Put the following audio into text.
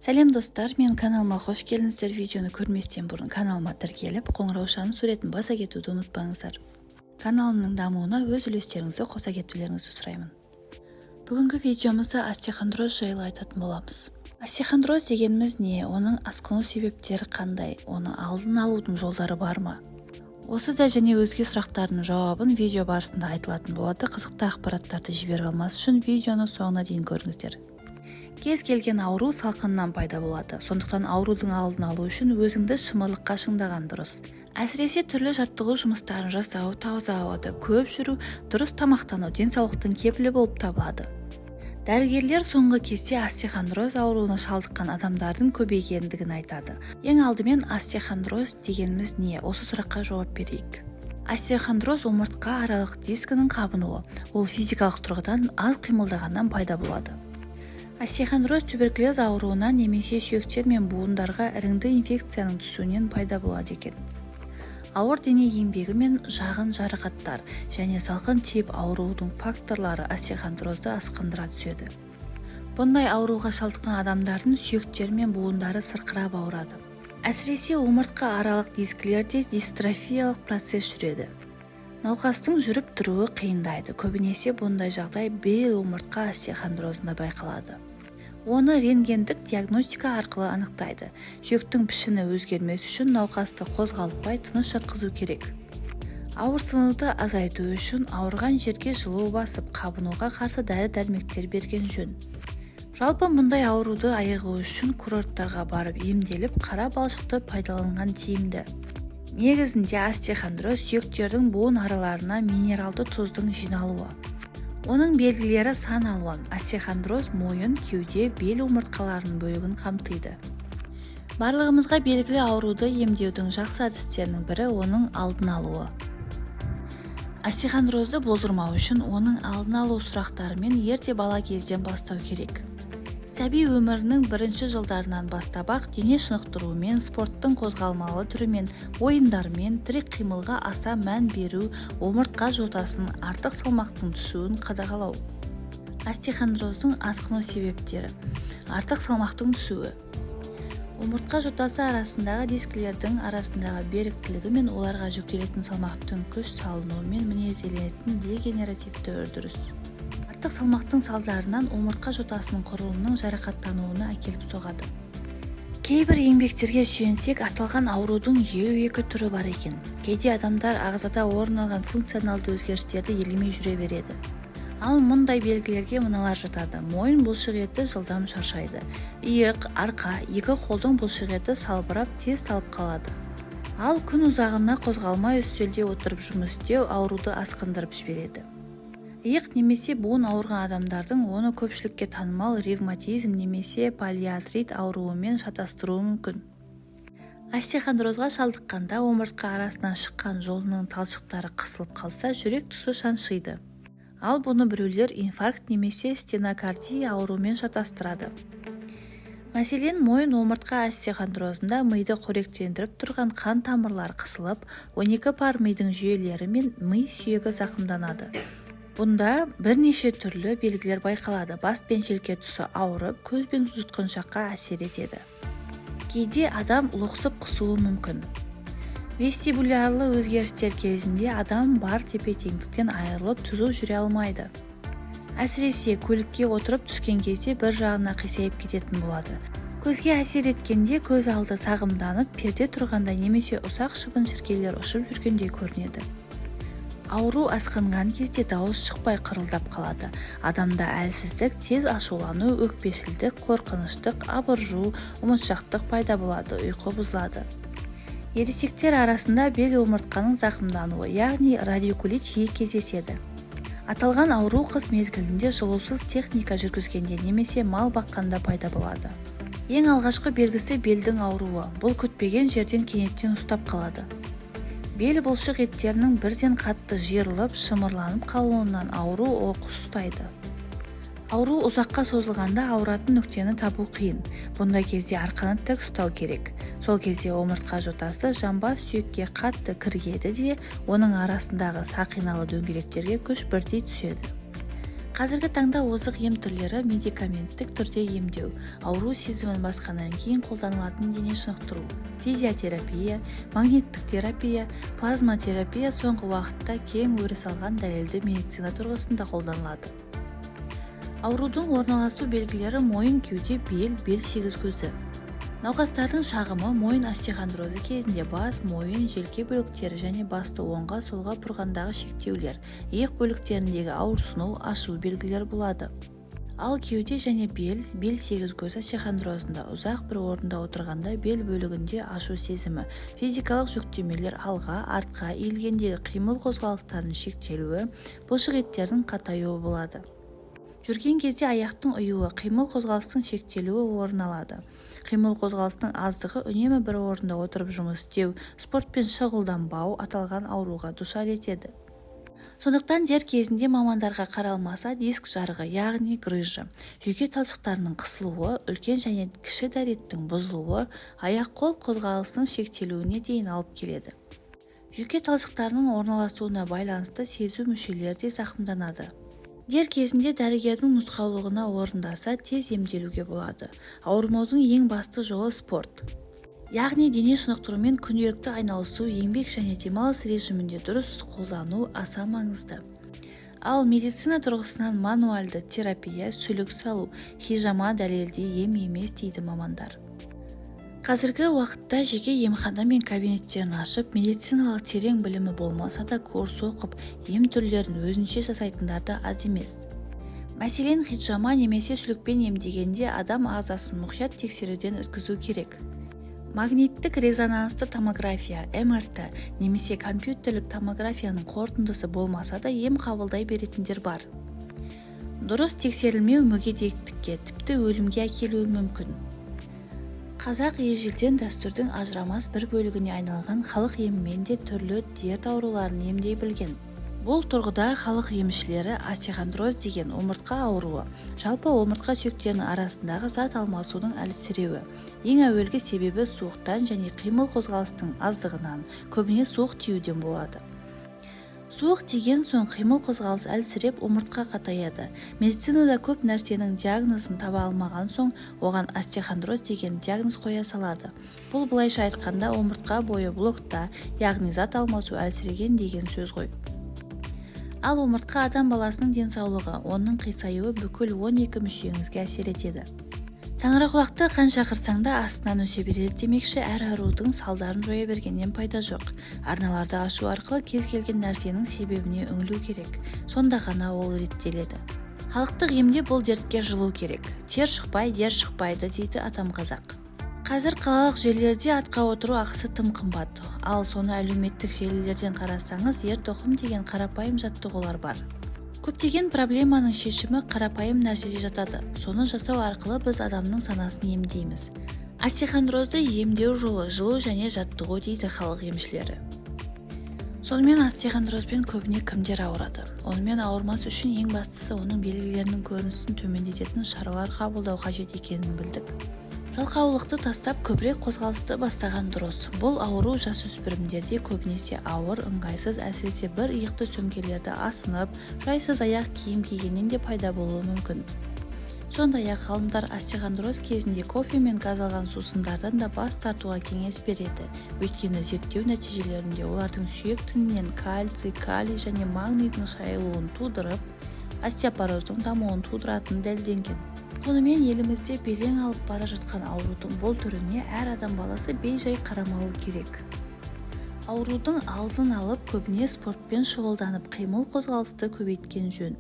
Сәлем достар, мен каналыма қош келдіңіздер. Видеоны көрместен бұрын каналыма тіркеліп, қоңыраушаның суретін баса кетуді ұмытпаңыздар. Каналымның дамуына өз үлестеріңізді қоса кетулеріңізді сұраймын. Бүгінгі видеомызда остеохондроз жайлы айтатын боламыз. Остеохондроз дегеніміз не? Оның асқыну себептері қандай? Оны алдын алудың жолдары бар ма? Осы да және өзге сұрақтардың жауабын видео барысында айтылатын болады. Қызықты ақпараттарды жіберіп алмас үшін видеоны соңына дейін көріңіздер. Кез келген ауру салқыннан пайда болады. Сондықтан аурудың алдын алу үшін өзіңді шымырлыққа шыңдаған дұрыс. Әсіресе түрлі жаттығу жұмыстарын жасау, таза ауада көп жүру, дұрыс тамақтану денсаулықтың кепілі болып табылады. Дәрігерлер соңғы кезде остеохондроз ауруына шалдыққан адамдардың көбейгендігін айтады. Ең алдымен остеохондроз дегеніміз не? Осы сұраққа жауап берейік. Остеохондроз омыртқа аралық дискінің қабынуы. Ол физикалық тұрғыдан аз қимылдағаннан пайда болады. Остеохондроз туберкулез ауруынан немесе сүйектер мен буындарға іріңді инфекцияның түсуінен пайда болады екен. Ауыр дене еңбегі мен жағын жарақаттар және салқын тиіп аурудың факторлары остеохондрозды асқындыра түседі. Бұндай ауруға шалдыққан адамдардың сүйектері мен буындары сырқырап ауырады. Әсіресе омыртқа аралық дискілерде дистрофиялық процесс жүреді. Науқастың жүріп тұруы қиындайды. Көбінесе бұндай жағдай бел омыртқа остеохондрозында байқалады. Оны рентгендік диагностика арқылы анықтайды. Сүйектің пішіні өзгермес үшін науқасты қозғалтпай тыныш жатқызу керек. Ауырсынуды азайту үшін ауырған жерге жылу басып, қабынуға қарсы дәрі-дәрмектер берген жөн. Жалпы мұндай ауруды айығу үшін курорттарға барып емделіп, қара балшықты пайдаланған тиімді. Негізінде остеохондроз сүйектердің буын араларына минералды тұздың жиналуы. Оның белгілері сан алуан. Остеохондроз мойын, кеуде, бел омыртқаларының бөлігін қамтиды. Барлығымызға белгілі ауруды емдеудің жақсы әдістерінің бірі оның алдын алуы. Остеохондрозды болдырмау үшін оның алдын алу сұрақтарымен ерте бала кезден бастау керек. Сәби өмірінің бірінші жылдарынан бастап-ақ дене шынықтыруымен, спорттың қозғалмалы түрімен, ойындармен, тірек қимылға аса мән беру, омыртқа жотасын, артық салмақтың түсуін қадағалау. Остеохондроздың асқыну себептері. Артық салмақтың түсуі. Омыртқа жотасы арасындағы дискілердің арасындағы беріктілігі мен оларға жүктелетін салмақтың күш салынуымен мінезделетін дегенеративті үрдіс. Артық салмақтың салдарынан омыртқа жотасының құрылымының жарақаттануына әкеліп соғады. Кейбір еңбектерге сүйенсек, аталған аурудың 52 түрі бар екен. Кейде адамдар ағзада орын алған функционалды өзгерістерді елемей жүре береді. Ал мұндай белгілерге мыналар жатады. Мойын бұлшық еті жылдам шаршайды. Иық, арқа, екі қолдың бұлшық еті салбырап тез салып қалады. Ал күн ұзағына қозғалмай үстелде отырып жұмыс істеу ауруды асқындырып жібереді. Иық немесе буын ауырған адамдардың оны көпшілікке танымал ревматизм немесе полиартрит ауруымен шатастыруы мүмкін. Остеохондрозға шалдыққанда омыртқа арасынан шыққан жолының талшықтары қысылып қалса, жүрек тұсы шаншиды. Ал бұны біреулер инфаркт немесе стенокардия ауруымен шатастырады. Мәселен, мойын омыртқа остеохондрозында миды қоректендіріп тұрған қан тамырлар қысылып, 12 пар мидың жүйелері мен ми сүйегі зақымданады. Бұнда бірнеше түрлі белгілер байқалады. Бас пен желке тұсы ауырып, көз бен жұтқыншаққа әсер етеді. Кейде адам лоқсып құсуы мүмкін. Вестибулярлы өзгерістер кезінде адам бар тепе-теңдіктен айырылып түзу жүре алмайды. Әсіресе көлікке отырып түскен кезде бір жағына қисайып кететін болады. Көзге әсер еткенде көз алды сағымданып, перде тұрғанда немесе ұсақ шыбын-шіркейлер ұшып жүргендей көрінеді. Ауру асқынған кезде дауыс шықпай қырылдап қалады. Адамда әлсіздік, тез ашулану, өкпешілдік, қорқыныштық, абыржу, ұмытшақтық пайда болады, ұйқы бұзылады. Ересектер арасында бел омыртқаның зақымдануы, яғни радикулит жиі кездеседі. Аталған ауру қыс мезгілінде жылусыз техника жүргізгенде немесе мал баққанда пайда болады. Ең алғашқы белгісі белдің ауруы. Бұл күтпеген жерден кенеттен ұстап қалады. Бел бұлшық еттерінің бірден қатты жиырылып, шымырланып қалуынан ауру оқ ұстайды. Ауру ұзаққа созылғанда ауыратын нүктені табу қиын. Бұндай кезде арқаны тік ұстау керек. Сол кезде омыртқа жотасы жамбас сүйекке қатты кіргеді де, оның арасындағы сақиналы дөңгелектерге күш бірдей түседі. Қазіргі таңда озық ем түрлері медикаменттік түрде емдеу, ауру сезімін басқаннан кейін қолданылатын дене шынықтыру, физиотерапия, магниттік терапия, плазмотерапия соңғы уақытта кең өріс алған дәлелді медицина тұрғысында қолданылады. Аурудың орналасу белгілері мойын, кеуде, бел сегіз көзі. Науқастардың шағымы мойын остеохондрозы кезінде бас, мойын, желке бөліктері және басты оңға солға бұрғандағы шектеулер, иық бөліктеріндегі ауырсыну, ашу белгілері болады. Ал кеуде және бел сегіз көз остеохондрозында ұзақ бір орында отырғанда бел бөлігінде ашу сезімі, физикалық жүктемелер алға, артқа иілгендегі қимыл қозғалыстарының шектелуі, бұлшық еттердің қатаюы болады. Жүрген кезде аяқтың ұюы, қимыл қозғалыстың шектелуі орын алады. Қимыл қозғалыстың аздығы үнемі бір орында отырып жұмыс істеу, спортпен шұғылданбау аталған ауруға душар етеді. Сондықтан дер кезінде мамандарға қаралмаса диск жарығы, яғни грыжа, жүйке талшықтарының қысылуы, үлкен және кіші дәреттің бұзылуы, аяқ-қол қозғалысының шектелуіне дейін алып келеді. Жүйке талшықтарының орналасуына байланысты сезу мүшелері де зақымданады. Дер кезінде дәрігердің нұсқаулығына орындаса тез емделуге болады. Ауырмаудың ең басты жолы спорт. Яғни дене шынықтырумен күнделікті айналысу, еңбек және демалыс режимінде дұрыс қолдану аса маңызды. Ал медицина тұрғысынан мануальды терапия, сүлік салу, хижама дәлелді ем емес дейді мамандар. Қазіргі уақытта жеке емхана мен кабинеттерін ашып, медициналық терең білімі болмаса да курс оқып, ем түрлерін өзінше жасайтындар да аз емес. Мәселен, хиджама немесе сүлікпен емдегенде адам ағзасын мұқият тексеруден өткізу керек. Магниттік резонансты томография, МРТ немесе компьютерлік томографияның қорытындысы болмаса да ем қабылдай беретіндер бар. Дұрыс тексерілмеу мүгедектікке, тіпті өлімге әкелуі мүмкін. Қазақ ежелден дәстүрдің ажырамас бір бөлігіне айналған халық емімен де түрлі дерт ауруларын емдей білген. Бұл тұрғыда халық емшілері остеохондроз деген омыртқа ауруы, жалпы омыртқа сүйектерінің арасындағы зат алмасудың әлсіреуі. Ең әуелгі себебі суықтан және қимыл қозғалыстың аздығынан, көбіне суық тиюден болады. Суық тиген соң қимыл қозғалыс әлсіреп омыртқа қатаяды. Медицинада көп нәрсенің диагнозын таба алмаған соң оған остеохондроз деген диагноз қоя салады. Бұл былайша айтқанда омыртқа бойы блокта, яғни зат алмасу әлсіреген деген сөз ғой. Ал омыртқа адам баласының денсаулығы, оның қисаюы бүкіл 12 мүшеңізге әсер етеді. Саңырауқұлақты қанша қырсаң да астынан өсе береді демекші, әр аурудың салдарын жоя бергеннен пайда жоқ. Арналарды ашу арқылы кез келген нәрсенің себебіне үңілу керек. Сонда ғана ол реттеледі. Халықтық емде бұл дертке жылу керек. Тер шықпай, дер шықпайды дейді атам қазақ. Қазір қалалық жерлерде атқа отыру ақысы тым қымбат. Ал соны әлеуметтік желілерден қарасаңыз, ер-тоқым деген қарапайым жаттығулар бар. Көптеген проблеманың шешімі қарапайым нәрседе жатады. Соны жасау арқылы біз адамның санасын емдейміз. Остеохондрозды емдеу жолы жылу және жаттығу дейді халық емшілері. Сонымен остеохондрозбен көбіне кімдер ауырады? Онымен ауырмас үшін ең бастысы оның белгілерінің көрінісін төмендететін шаралар қабылдау қажет екенін білдік. Жалқаулықты тастап көбірек қозғалысты бастаған дұрыс. Бұл ауру жасөспірімдерде көбінесе ауыр, ыңғайсыз, әсіресе бір иықты сөмкелерді асынып, жайсыз аяқ киім кигеннен де пайда болуы мүмкін. Сондай-ақ ғалымдар остеохондроз кезінде кофе мен газдалған сусындардан да бас тартуға кеңес береді. Өйткені зерттеу нәтижелерінде олардың сүйек тінінен кальций, калий және магнийдің шайылуын тудырып, остеопороздың дамуын тудыратыны дәлелденген. Сонымен елімізде белең алып бара жатқан аурудың бұл түріне әр адам баласы бей-жай қарамауы керек. Аурудың алдын алып көбіне спортпен шұғылданып қимыл қозғалысты көбейткен жөн.